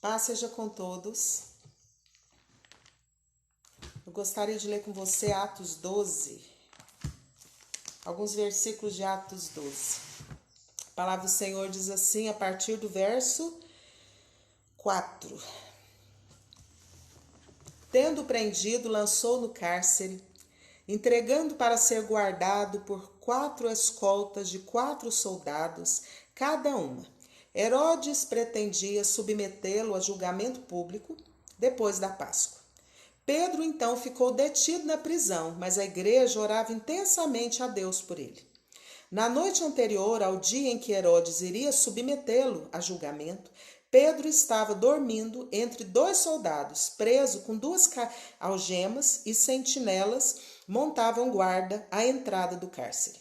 Paz seja com todos. Eu gostaria de ler com você Atos 12, alguns versículos de Atos 12. A palavra do Senhor diz assim, a partir do verso 4. Tendo prendido, lançou no cárcere, entregando para ser guardado por 4 escoltas de 4 soldados, cada uma. Herodes pretendia submetê-lo a julgamento público depois da Páscoa. Pedro então ficou detido na prisão, mas a igreja orava intensamente a Deus por ele. Na noite anterior ao dia em que Herodes iria submetê-lo a julgamento, Pedro estava dormindo entre 2 soldados, preso com 2 algemas, e sentinelas montavam guarda à entrada do cárcere.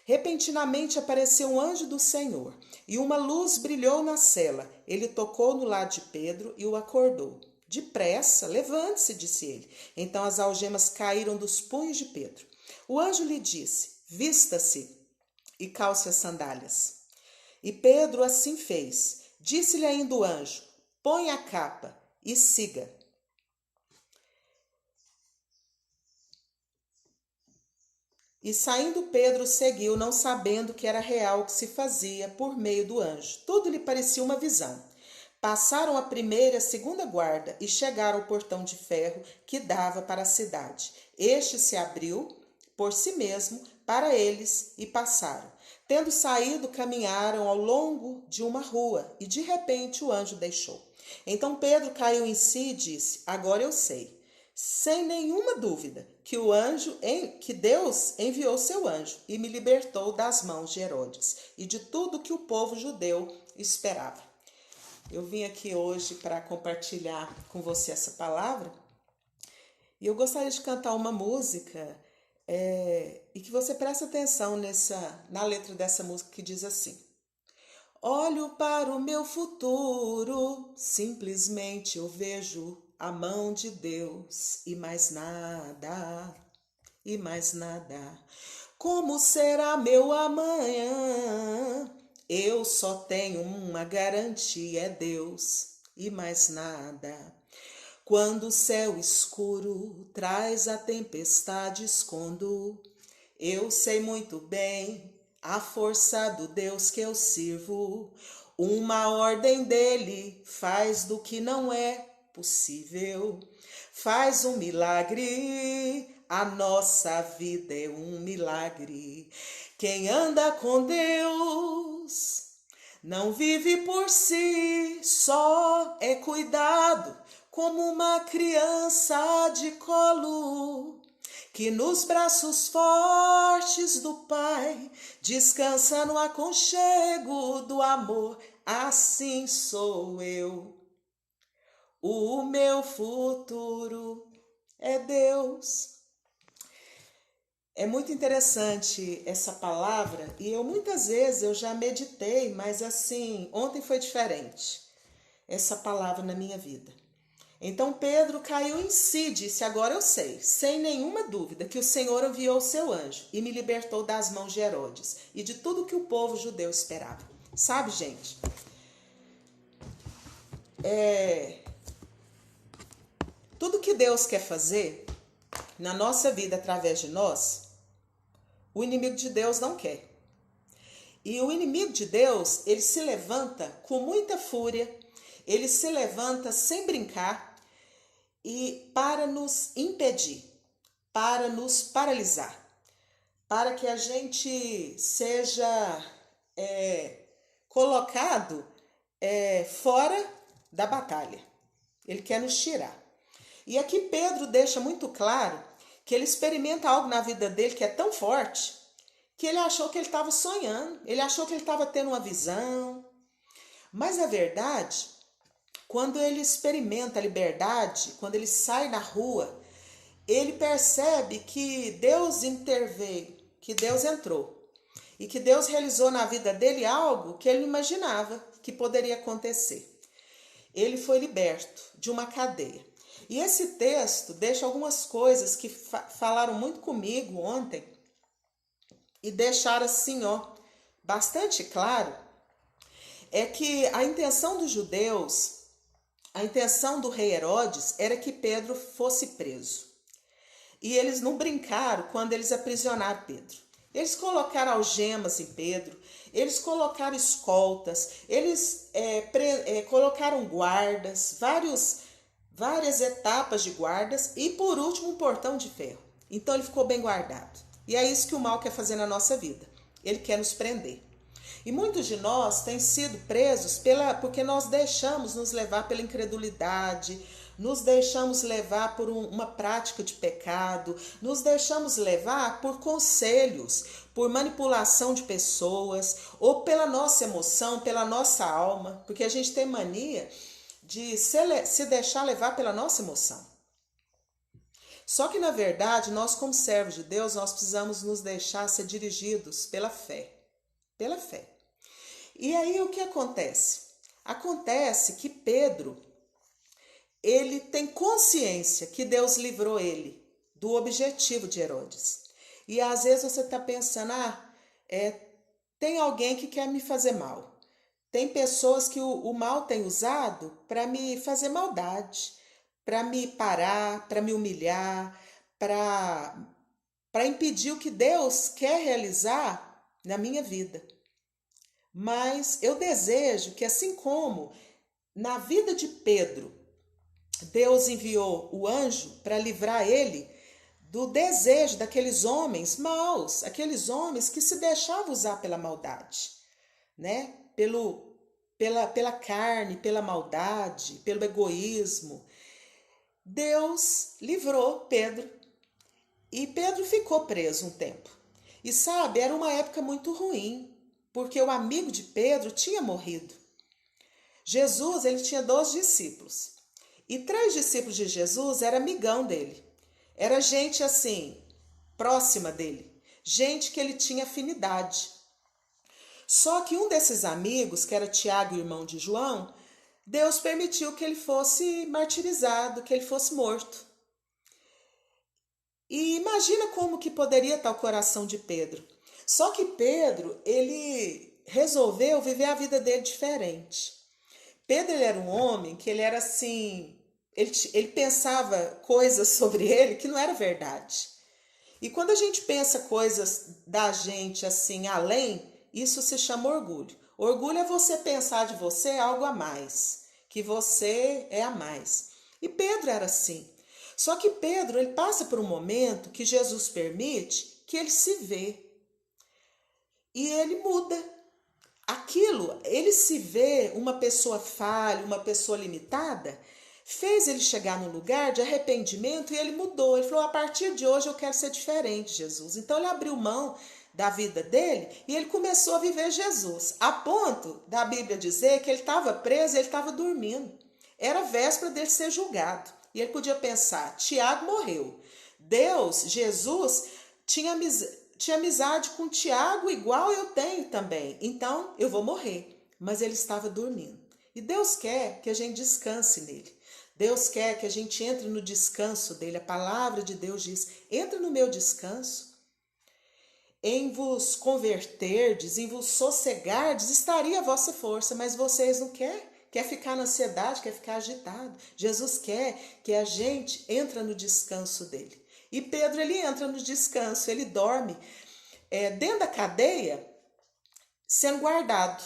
Repentinamente apareceu um anjo do Senhor, e uma luz brilhou na cela. Ele tocou no lado de Pedro e o acordou. Depressa, levante-se, disse ele. Então as algemas caíram dos punhos de Pedro. O anjo lhe disse, vista-se e calce as sandálias. E Pedro assim fez. Disse-lhe ainda o anjo, põe a capa e siga. E saindo Pedro seguiu, não sabendo que era real o que se fazia por meio do anjo. Tudo lhe parecia uma visão. Passaram a primeira e a segunda guarda e chegaram ao portão de ferro que dava para a cidade. Este se abriu por si mesmo para eles e passaram. Tendo saído, caminharam ao longo de uma rua e de repente o anjo deixou. Então Pedro caiu em si e disse, agora eu sei, sem nenhuma dúvida, que Deus enviou seu anjo e me libertou das mãos de Herodes e de tudo que o povo judeu esperava. Eu vim aqui hoje para compartilhar com você essa palavra e eu gostaria de cantar uma música e que você preste atenção na letra dessa música que diz assim. Olho para o meu futuro, simplesmente eu vejo a mão de Deus e mais nada, e mais nada. Como será meu amanhã? Eu só tenho uma garantia, é Deus e mais nada. Quando o céu escuro traz a tempestade escondo, eu sei muito bem a força do Deus que eu sirvo. Uma ordem dele faz do que não é possível. Faz um milagre, a nossa vida é um milagre. Quem anda com Deus não vive por si, só é cuidado como uma criança de colo, que nos braços fortes do Pai descansa no aconchego do amor. Assim sou eu. O meu futuro é Deus. É muito interessante essa palavra e muitas vezes eu já meditei, mas assim, ontem foi diferente essa palavra na minha vida. Então Pedro caiu em si e disse, agora eu sei, sem nenhuma dúvida, que o Senhor enviou o seu anjo e me libertou das mãos de Herodes e de tudo que o povo judeu esperava. Sabe, gente? Tudo que Deus quer fazer na nossa vida através de nós, o inimigo de Deus não quer. E o inimigo de Deus, ele se levanta com muita fúria, ele se levanta sem brincar e para nos impedir, para nos paralisar, para que a gente seja colocado fora da batalha. Ele quer nos tirar. E aqui Pedro deixa muito claro que ele experimenta algo na vida dele que é tão forte que ele achou que ele estava sonhando, ele achou que ele estava tendo uma visão. Mas a verdade, quando ele experimenta a liberdade, quando ele sai na rua, ele percebe que Deus interveio, que Deus entrou e que Deus realizou na vida dele algo que ele não imaginava que poderia acontecer. Ele foi liberto de uma cadeia. E esse texto deixa algumas coisas que falaram muito comigo ontem e deixaram assim, bastante claro, é que a intenção dos judeus A intenção do rei Herodes era que Pedro fosse preso. E eles não brincaram quando eles aprisionaram Pedro. Eles colocaram algemas em Pedro, eles colocaram escoltas, eles colocaram guardas, várias etapas de guardas e, por último, um portão de ferro. Então ele ficou bem guardado. E é isso que o mal quer fazer na nossa vida. Ele quer nos prender. E muitos de nós têm sido presos porque nós deixamos nos levar pela incredulidade, nos deixamos levar por uma prática de pecado, nos deixamos levar por conselhos, por manipulação de pessoas, ou pela nossa emoção, pela nossa alma, porque a gente tem mania de se deixar levar pela nossa emoção. Só que, na verdade, nós, como servos de Deus, nós precisamos nos deixar ser dirigidos pela fé. Pela fé. E aí o que acontece? Acontece que Pedro, ele tem consciência que Deus livrou ele do objetivo de Herodes. E às vezes você está pensando, tem alguém que quer me fazer mal. Tem pessoas que o mal tem usado para me fazer maldade, para me parar, para me humilhar, para impedir o que Deus quer realizar na minha vida. Mas eu desejo que, assim como na vida de Pedro, Deus enviou o anjo para livrar ele do desejo daqueles homens maus, aqueles homens que se deixavam usar pela maldade, né? Pela carne, pela maldade, pelo egoísmo. Deus livrou Pedro e Pedro ficou preso um tempo. E sabe, era uma época muito ruim, porque o amigo de Pedro tinha morrido. Jesus, ele tinha 12 discípulos. E 3 discípulos de Jesus eram amigão dele. Era gente assim, próxima dele. Gente que ele tinha afinidade. Só que um desses amigos, que era Tiago, irmão de João, Deus permitiu que ele fosse martirizado, que ele fosse morto. E imagina como que poderia estar o coração de Pedro. Só que Pedro, ele resolveu viver a vida dele diferente. Pedro, ele era um homem que ele era assim, ele pensava coisas sobre ele que não era verdade. E quando a gente pensa coisas da gente assim, além, isso se chama orgulho. Orgulho é você pensar de você algo a mais, que você é a mais. E Pedro era assim. Só que Pedro, ele passa por um momento que Jesus permite que ele se vê. E ele muda. Aquilo, ele se vê uma pessoa falha, uma pessoa limitada, fez ele chegar num lugar de arrependimento e ele mudou. Ele falou, a partir de hoje eu quero ser diferente, Jesus. Então ele abriu mão da vida dele e ele começou a viver Jesus. A ponto da Bíblia dizer que ele estava preso e ele estava dormindo. Era a véspera dele ser julgado. E ele podia pensar, Tiago morreu. Deus, Jesus, tinha amizade com Tiago igual eu tenho também. Então eu vou morrer. Mas ele estava dormindo. E Deus quer que a gente descanse nele. Deus quer que a gente entre no descanso dele. A palavra de Deus diz, entra no meu descanso. Em vos converterdes, em vos sossegardes, estaria a vossa força, mas vocês não querem. Quer ficar na ansiedade, quer ficar agitado. Jesus quer que a gente entre no descanso dele. E Pedro, ele entra no descanso, ele dorme dentro da cadeia, sendo guardado.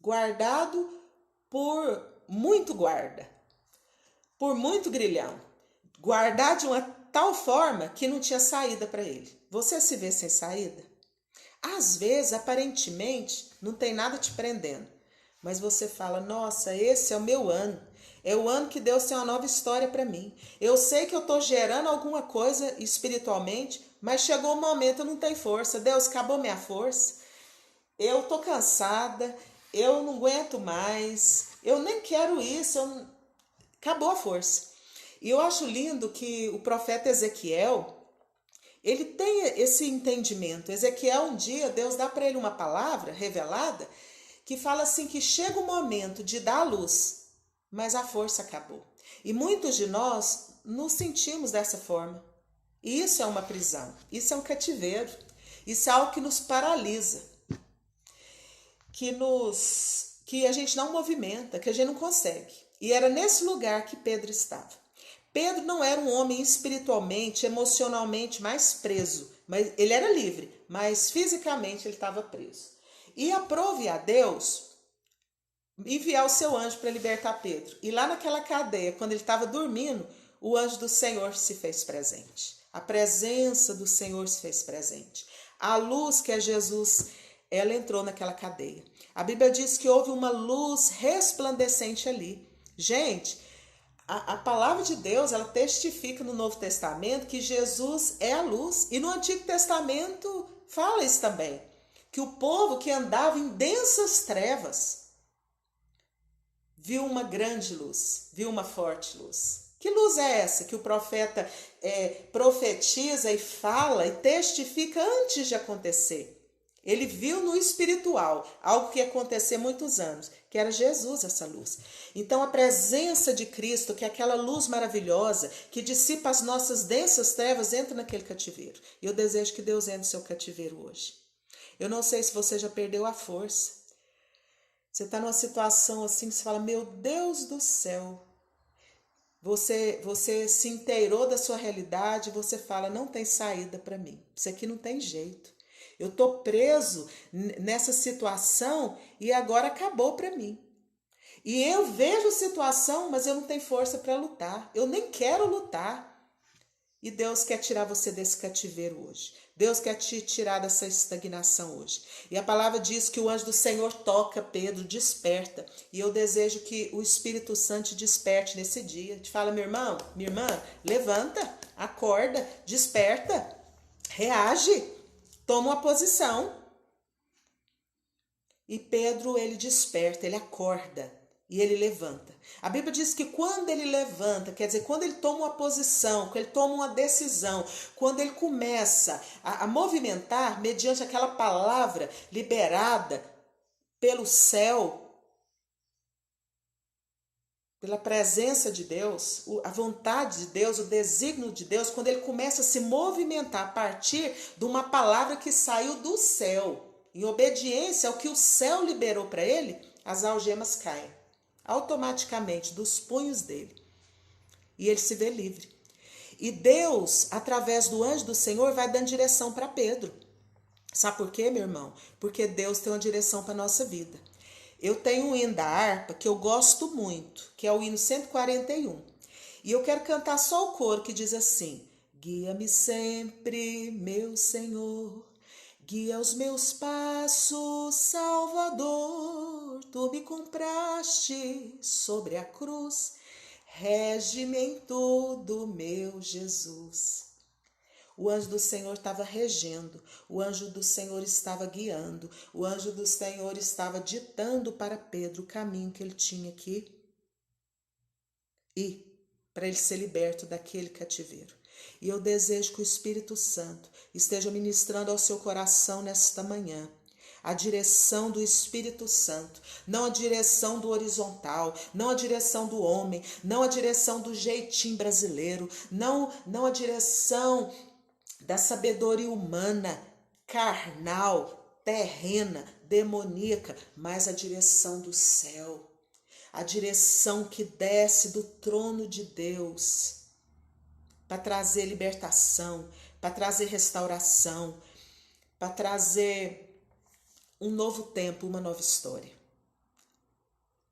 Guardado por muito guarda, por muito grilhão. Guardado de uma tal forma que não tinha saída para ele. Você se vê sem saída? Às vezes, aparentemente, não tem nada te prendendo. Mas você fala, nossa, esse é o meu ano. É o ano que Deus tem uma nova história para mim. Eu sei que eu estou gerando alguma coisa espiritualmente, mas chegou um momento eu não tenho força. Deus, acabou minha força. Eu estou cansada, eu não aguento mais, eu nem quero isso, acabou a força. E eu acho lindo que o profeta Ezequiel, ele tem esse entendimento. Ezequiel, um dia, Deus dá para ele uma palavra revelada, que fala assim que chega o momento de dar a luz, mas a força acabou. E muitos de nós nos sentimos dessa forma. E isso é uma prisão, isso é um cativeiro, isso é algo que nos paralisa, que a gente não movimenta, que a gente não consegue. E era nesse lugar que Pedro estava. Pedro não era um homem espiritualmente, emocionalmente mais preso, mas ele era livre, mas fisicamente ele estava preso. E aprove a Deus enviar o seu anjo para libertar Pedro. E lá naquela cadeia, quando ele estava dormindo, o anjo do Senhor se fez presente. A presença do Senhor se fez presente. A luz que é Jesus, ela entrou naquela cadeia. A Bíblia diz que houve uma luz resplandecente ali. Gente, a palavra de Deus, ela testifica no Novo Testamento que Jesus é a luz. E no Antigo Testamento fala isso também. Que o povo que andava em densas trevas viu uma grande luz, viu uma forte luz. Que luz é essa que o profeta profetiza e fala e testifica antes de acontecer? Ele viu no espiritual algo que ia acontecer muitos anos, que era Jesus essa luz. Então a presença de Cristo, que é aquela luz maravilhosa que dissipa as nossas densas trevas, entra naquele cativeiro. E eu desejo que Deus entre no seu cativeiro hoje. Eu não sei se você já perdeu a força. Você está numa situação assim que você fala, meu Deus do céu. Você se inteirou da sua realidade, você fala, não tem saída para mim. Isso aqui não tem jeito. Eu estou preso nessa situação e agora acabou para mim. E eu vejo a situação, mas eu não tenho força para lutar. Eu nem quero lutar. E Deus quer tirar você desse cativeiro hoje. Deus quer te tirar dessa estagnação hoje. E a palavra diz que o anjo do Senhor toca Pedro, desperta. E eu desejo que o Espírito Santo te desperte nesse dia. Te fala, meu irmão, minha irmã, levanta, acorda, desperta, reage. Toma uma posição. E Pedro, ele desperta, ele acorda e ele levanta. A Bíblia diz que quando ele levanta, quer dizer, quando ele toma uma posição, quando ele toma uma decisão, quando ele começa a movimentar mediante aquela palavra liberada pelo céu, pela presença de Deus, a vontade de Deus, o desígnio de Deus, quando ele começa a se movimentar a partir de uma palavra que saiu do céu, em obediência ao que o céu liberou para ele, as algemas caem automaticamente dos punhos dele. E ele se vê livre. E Deus, através do anjo do Senhor, vai dando direção para Pedro. Sabe por quê, meu irmão? Porque Deus tem uma direção para a nossa vida. Eu tenho um hino da harpa que eu gosto muito, que é o hino 141. E eu quero cantar só o coro que diz assim: guia-me sempre, meu Senhor, guia os meus passos, Salvador. Tu me compraste sobre a cruz, rege-me em tudo, meu Jesus. O anjo do Senhor estava regendo, o anjo do Senhor estava guiando, o anjo do Senhor estava ditando para Pedro o caminho que ele tinha que ir, para ele ser liberto daquele cativeiro. E eu desejo que o Espírito Santo esteja ministrando ao seu coração nesta manhã. A direção do Espírito Santo, não a direção do horizontal, não a direção do homem, não a direção do jeitinho brasileiro, não a direção da sabedoria humana, carnal, terrena, demoníaca, mas a direção do céu, a direção que desce do trono de Deus, para trazer libertação, para trazer restauração, para trazer um novo tempo, uma nova história.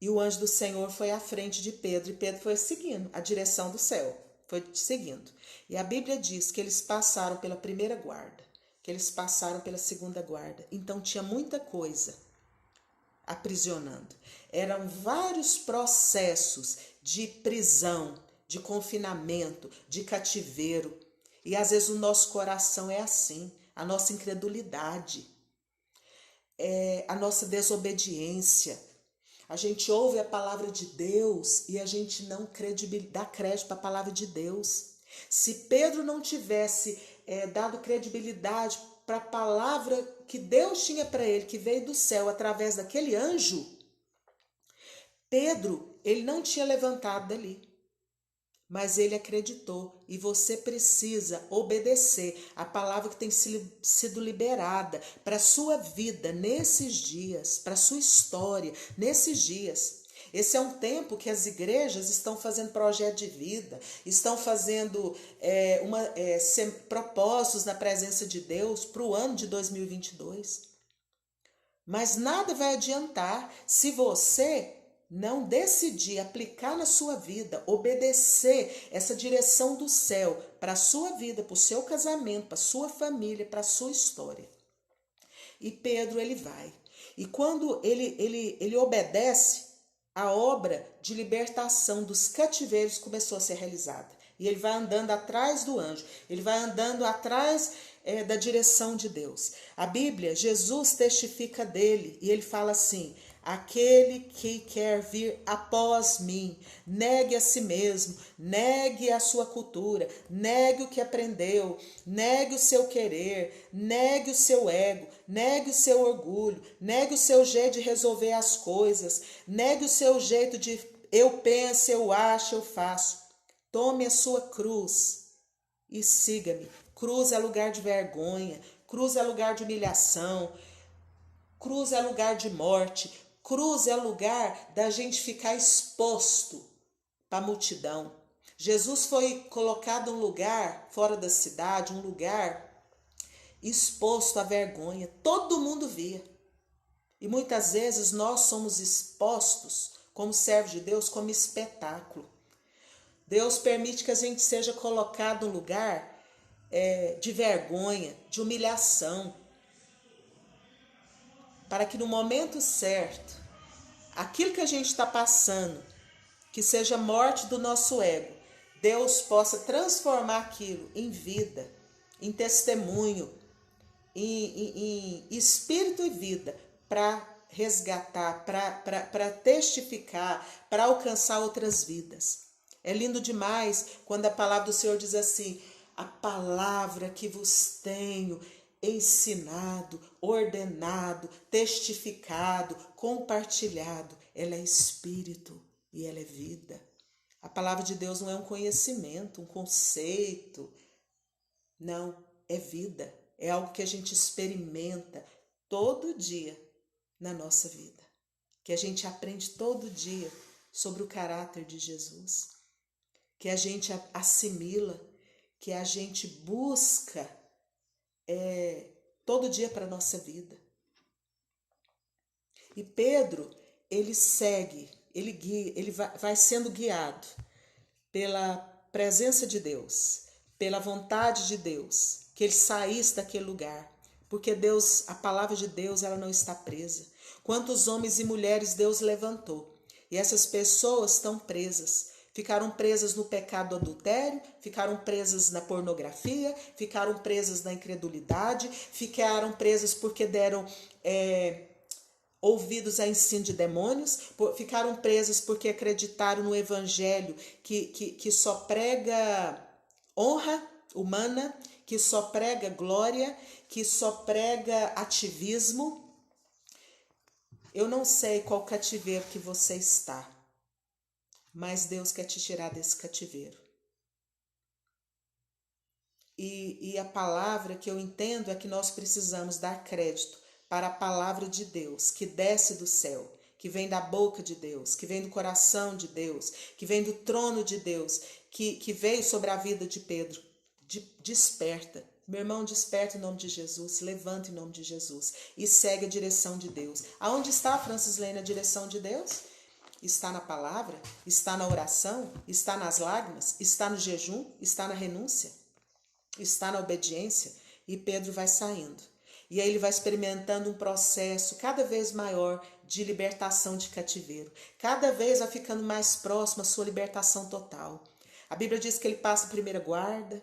E o anjo do Senhor foi à frente de Pedro, e Pedro foi seguindo a direção do céu, foi seguindo. E a Bíblia diz que eles passaram pela primeira guarda, que eles passaram pela segunda guarda. Então tinha muita coisa aprisionando. Eram vários processos de prisão, de confinamento, de cativeiro. E às vezes o nosso coração é assim, a nossa incredulidade, a nossa desobediência. A gente ouve a palavra de Deus e a gente não dá crédito à palavra de Deus. Se Pedro não tivesse dado credibilidade para a palavra que Deus tinha para ele, que veio do céu através daquele anjo, Pedro, ele não tinha levantado dali. Mas ele acreditou, e você precisa obedecer a palavra que tem sido liberada para a sua vida nesses dias, para a sua história nesses dias. Esse é um tempo que as igrejas estão fazendo projeto de vida, estão fazendo propósitos na presença de Deus para o ano de 2022. Mas nada vai adiantar se você não decidir aplicar na sua vida, obedecer essa direção do céu para a sua vida, para o seu casamento, para a sua família, para a sua história. E Pedro, ele vai. E quando ele obedece, a obra de libertação dos cativeiros começou a ser realizada. E ele vai andando atrás do anjo, ele vai andando atrás da direção de Deus. A Bíblia, Jesus testifica dele e ele fala assim: aquele que quer vir após mim, negue a si mesmo, negue a sua cultura, negue o que aprendeu, negue o seu querer, negue o seu ego, negue o seu orgulho, negue o seu jeito de resolver as coisas, negue o seu jeito de eu penso, eu acho, eu faço. Tome a sua cruz e siga-me. Cruz é lugar de vergonha, cruz é lugar de humilhação, cruz é lugar de morte, cruz é lugar da gente ficar exposto para a multidão. Jesus foi colocado em um lugar fora da cidade, um lugar exposto à vergonha. Todo mundo via. E muitas vezes nós somos expostos, como servos de Deus, como espetáculo. Deus permite que a gente seja colocado em um lugar de vergonha, de humilhação, para que no momento certo, aquilo que a gente está passando, que seja morte do nosso ego, Deus possa transformar aquilo em vida, em testemunho, em espírito e vida, para resgatar, para testificar, para alcançar outras vidas. É lindo demais quando a palavra do Senhor diz assim: a palavra que vos tenho ensinado, ordenado, testificado, compartilhado, ela é espírito e ela é vida. A palavra de Deus não é um conhecimento, um conceito. Não, é vida. É algo que a gente experimenta todo dia na nossa vida. Que a gente aprende todo dia sobre o caráter de Jesus. Que a gente assimila, que a gente busca todo dia para a nossa vida. E Pedro, ele segue, ele guia, ele vai sendo guiado pela presença de Deus, pela vontade de Deus, que ele saísse daquele lugar, porque Deus, a palavra de Deus, ela não está presa. Quantos homens e mulheres Deus levantou, e essas pessoas estão presas. Ficaram presas no pecado do adultério, ficaram presas na pornografia, ficaram presas na incredulidade, ficaram presas porque deram ouvidos a ensino de demônios, ficaram presas porque acreditaram no evangelho que só prega honra humana, que só prega glória, que só prega ativismo. Eu não sei qual cativeiro que você está, mas Deus quer te tirar desse cativeiro. E a palavra que eu entendo é que nós precisamos dar crédito para a palavra de Deus, que desce do céu, que vem da boca de Deus, que vem do coração de Deus, que vem do trono de Deus, que veio sobre a vida de Pedro. Desperta. Meu irmão, desperta em nome de Jesus, levanta em nome de Jesus e segue a direção de Deus. Aonde está, Francis Lane, a direção de Deus? Está na palavra, está na oração, está nas lágrimas, está no jejum, está na renúncia, está na obediência. E Pedro vai saindo. E aí ele vai experimentando um processo cada vez maior de libertação de cativeiro. Cada vez vai ficando mais próximo a sua libertação total. A Bíblia diz que ele passa a primeira guarda,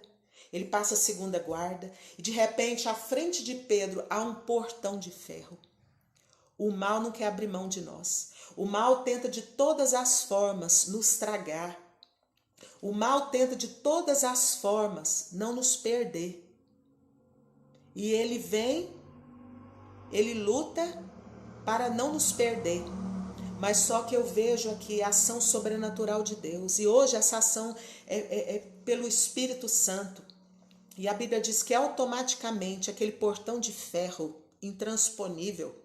ele passa a segunda guarda, e de repente, à frente de Pedro, há um portão de ferro. O mal não quer abrir mão de nós. O mal tenta de todas as formas nos tragar. O mal tenta de todas as formas não nos perder. E ele vem, ele luta para não nos perder. Mas só que eu vejo aqui a ação sobrenatural de Deus. E hoje essa ação é pelo Espírito Santo. E a Bíblia diz que automaticamente aquele portão de ferro intransponível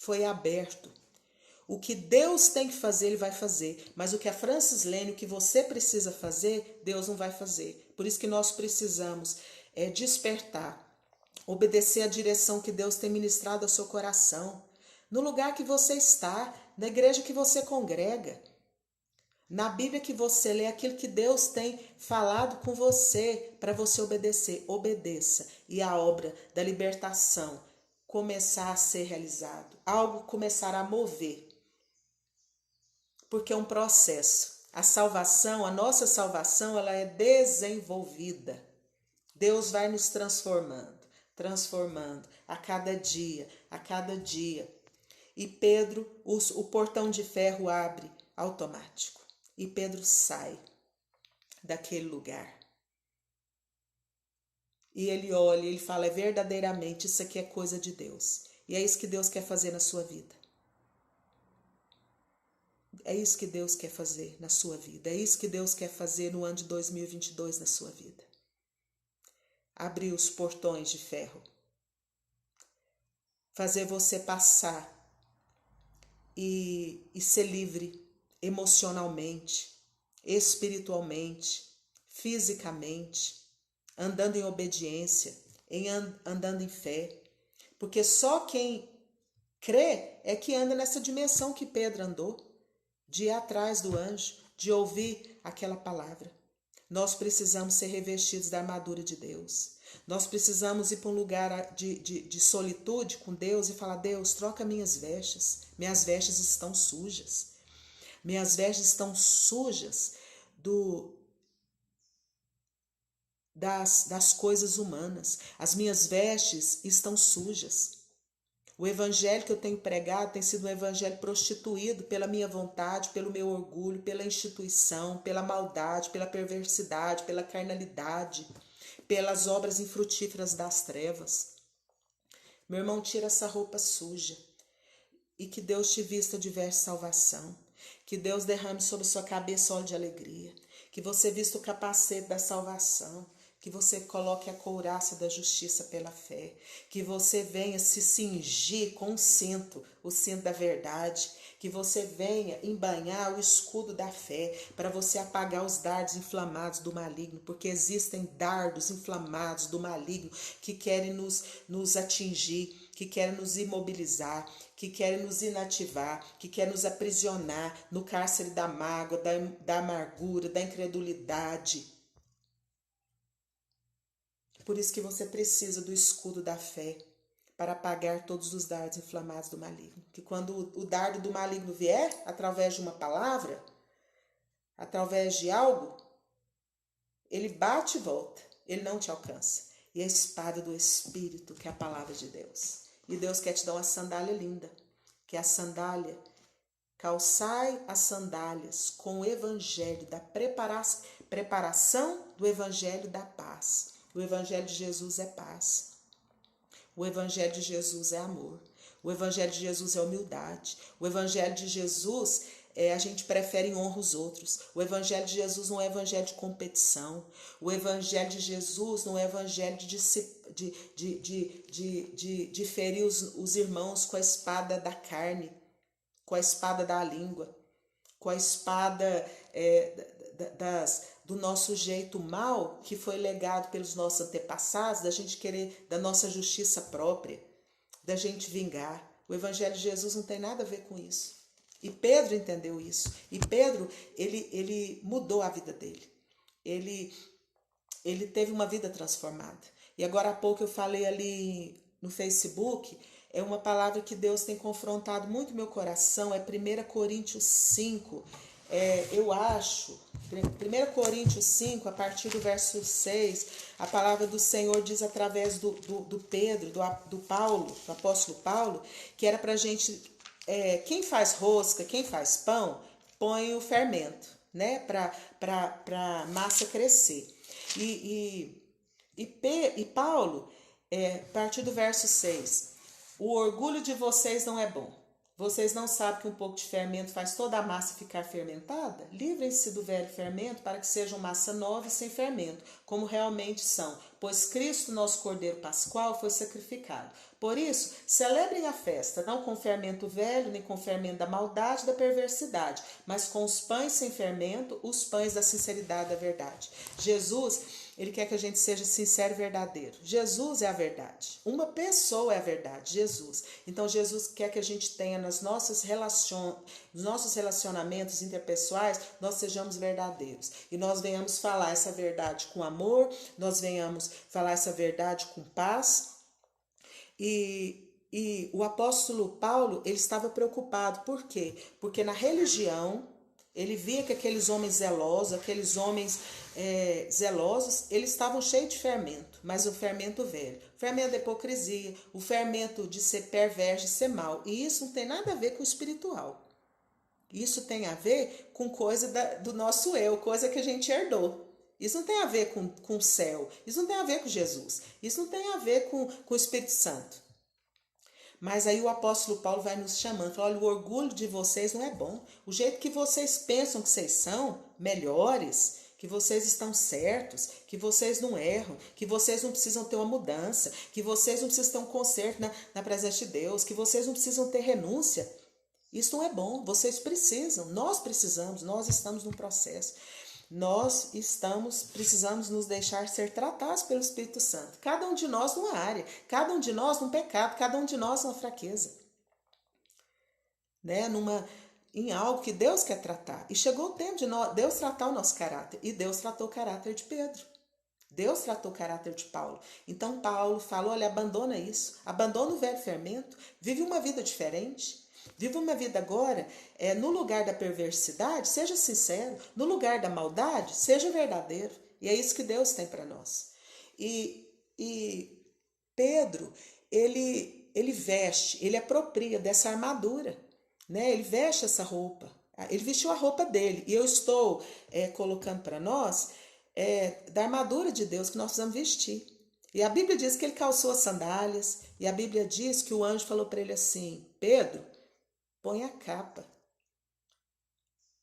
foi aberto. O que Deus tem que fazer, Ele vai fazer. Mas o que a Francis Lane, o que você precisa fazer, Deus não vai fazer. Por isso que nós precisamos despertar, obedecer a direção que Deus tem ministrado ao seu coração. No lugar que você está, na igreja que você congrega, na Bíblia que você lê, aquilo que Deus tem falado com você, para você obedecer, obedeça. E a obra da libertação começar a ser realizado, algo começar a mover. Porque é um processo. A salvação, a nossa salvação, ela é desenvolvida. Deus vai nos transformando a cada dia, a cada dia. E Pedro, o portão de ferro abre automático. E Pedro sai daquele lugar. E ele olha, ele fala, verdadeiramente, isso aqui é coisa de Deus. E é isso que Deus quer fazer na sua vida. É isso que Deus quer fazer na sua vida. É isso que Deus quer fazer no ano de 2022 na sua vida. Abrir os portões de ferro. Fazer você passar e ser livre emocionalmente, espiritualmente, fisicamente, andando em obediência, andando em fé. Porque só quem crê é que anda nessa dimensão que Pedro andou, de ir atrás do anjo, de ouvir aquela palavra. Nós precisamos ser revestidos da armadura de Deus. Nós precisamos ir para um lugar de solitude com Deus e falar, Deus, troca minhas vestes estão sujas. Minhas vestes estão sujas das coisas humanas. As minhas vestes estão sujas. O evangelho que eu tenho pregado tem sido um evangelho prostituído pela minha vontade, pelo meu orgulho, pela instituição, pela maldade, pela perversidade, pela carnalidade, pelas obras infrutíferas das trevas. Meu irmão, tira essa roupa suja e que Deus te vista de verso salvação. Que Deus derrame sobre sua cabeça óleo de alegria. Que você vista o capacete da salvação. Que você coloque a couraça da justiça pela fé. Que você venha se cingir com o cinto da verdade. Que você venha embanhar o escudo da fé para você apagar os dardos inflamados do maligno. Porque existem dardos inflamados do maligno que querem nos atingir, que querem nos imobilizar, que querem nos inativar, que querem nos aprisionar no cárcere da mágoa, da amargura, da incredulidade. Por isso que você precisa do escudo da fé para apagar todos os dardos inflamados do maligno. Que quando o dardo do maligno vier, através de uma palavra, através de algo, ele bate e volta, ele não te alcança. E a espada do Espírito, que é a palavra de Deus. E Deus quer te dar uma sandália linda, que é a sandália. Calçai as sandálias com o evangelho da preparação do evangelho da paz. O evangelho de Jesus é paz. O evangelho de Jesus é amor. O evangelho de Jesus é humildade. O evangelho de Jesus a gente prefere e honra os outros. O evangelho de Jesus não é evangelho de competição. O evangelho de Jesus não é evangelho de ferir os irmãos com a espada da carne, com a espada da língua, com a espada do nosso jeito mal que foi legado pelos nossos antepassados, da gente querer, da nossa justiça própria, da gente vingar. O evangelho de Jesus não tem nada a ver com isso. E Pedro entendeu isso. E Pedro, ele mudou a vida dele. Ele teve uma vida transformada. E agora há pouco eu falei ali no Facebook, é uma palavra que Deus tem confrontado muito meu coração, é 1 Coríntios 5, eu acho, 1 Coríntios 5, a partir do verso 6, a palavra do Senhor diz através do Pedro, do Paulo, do apóstolo Paulo, que era para a gente, quem faz rosca, quem faz pão, põe o fermento, né, para a massa crescer. E Paulo, a partir do verso 6, o orgulho de vocês não é bom. Vocês não sabem que um pouco de fermento faz toda a massa ficar fermentada? Livrem-se do velho fermento para que sejam massa nova e sem fermento, como realmente são, pois Cristo, nosso Cordeiro Pascual, foi sacrificado. Por isso, celebrem a festa, não com fermento velho, nem com fermento da maldade e da perversidade, mas com os pães sem fermento, os pães da sinceridade e da verdade. Jesus, ele quer que a gente seja sincero e verdadeiro. Jesus é a verdade. Uma pessoa é a verdade, Jesus. Então, Jesus quer que a gente tenha nos nossos relacionamentos interpessoais, nós sejamos verdadeiros. E nós venhamos falar essa verdade com amor, nós venhamos falar essa verdade com paz. E o apóstolo Paulo, ele estava preocupado. Por quê? Porque na religião, ele via que aqueles homens zelosos, eles estavam cheios de fermento, mas o fermento velho. O fermento da hipocrisia, o fermento de ser perverso, de ser mau. E isso não tem nada a ver com o espiritual. Isso tem a ver com coisa do nosso eu, coisa que a gente herdou. Isso não tem a ver com o céu, isso não tem a ver com Jesus, isso não tem a ver com o Espírito Santo. Mas aí o apóstolo Paulo vai nos chamando, fala, olha, o orgulho de vocês não é bom. O jeito que vocês pensam que vocês são melhores, que vocês estão certos, que vocês não erram, que vocês não precisam ter uma mudança, que vocês não precisam ter um conserto na presença de Deus, que vocês não precisam ter renúncia. Isso não é bom, vocês precisam, nós precisamos, nós estamos num processo. Nós precisamos nos deixar ser tratados pelo Espírito Santo. Cada um de nós numa área, cada um de nós num pecado, cada um de nós numa fraqueza. Né? Em algo que Deus quer tratar. E chegou o tempo de Deus tratar o nosso caráter. E Deus tratou o caráter de Pedro. Deus tratou o caráter de Paulo. Então Paulo falou, olha, abandona isso. Abandona o velho fermento. Vive uma vida diferente. Viva uma vida agora, no lugar da perversidade, seja sincero. No lugar da maldade, seja verdadeiro. E é isso que Deus tem para nós. E Pedro, ele veste, ele apropria dessa armadura. Né? Ele veste essa roupa. Ele vestiu a roupa dele. E eu estou colocando para nós da armadura de Deus que nós precisamos vestir. E a Bíblia diz que ele calçou as sandálias. E a Bíblia diz que o anjo falou para ele assim, Pedro, põe a capa.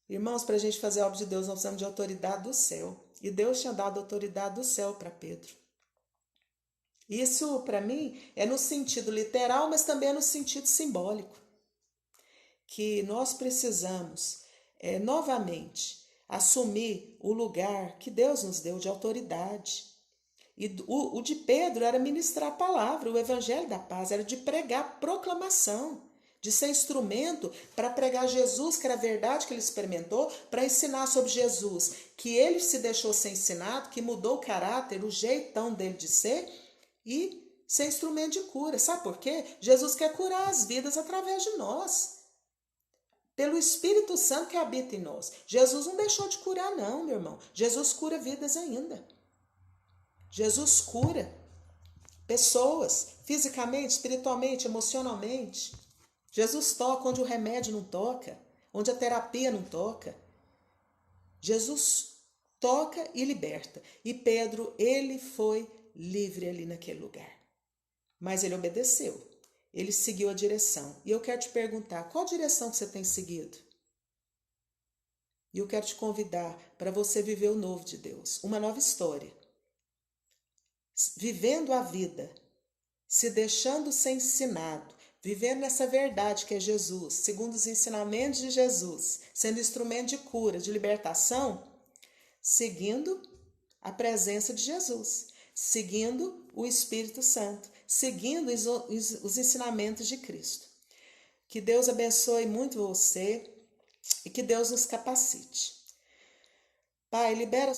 Irmãos, para a gente fazer a obra de Deus, nós precisamos de autoridade do céu. E Deus tinha dado autoridade do céu para Pedro. Isso, para mim, é no sentido literal, mas também é no sentido simbólico. Que nós precisamos, novamente, assumir o lugar que Deus nos deu de autoridade. E o de Pedro era ministrar a palavra, o evangelho da paz, era de pregar proclamação. De ser instrumento para pregar Jesus, que era a verdade que ele experimentou, para ensinar sobre Jesus, que ele se deixou ser ensinado, que mudou o caráter, o jeitão dele de ser, e ser instrumento de cura. Sabe por quê? Jesus quer curar as vidas através de nós, pelo Espírito Santo que habita em nós. Jesus não deixou de curar não, meu irmão. Jesus cura vidas ainda. Jesus cura pessoas, fisicamente, espiritualmente, emocionalmente. Jesus toca onde o remédio não toca, onde a terapia não toca. Jesus toca e liberta. E Pedro, ele foi livre ali naquele lugar. Mas ele obedeceu. Ele seguiu a direção. E eu quero te perguntar, qual direção que você tem seguido? E eu quero te convidar para você viver o novo de Deus, uma nova história. Vivendo a vida, se deixando ser ensinado, vivendo essa verdade que é Jesus, segundo os ensinamentos de Jesus, sendo instrumento de cura, de libertação, seguindo a presença de Jesus, seguindo o Espírito Santo, seguindo os ensinamentos de Cristo. Que Deus abençoe muito você e que Deus nos capacite. Pai, libera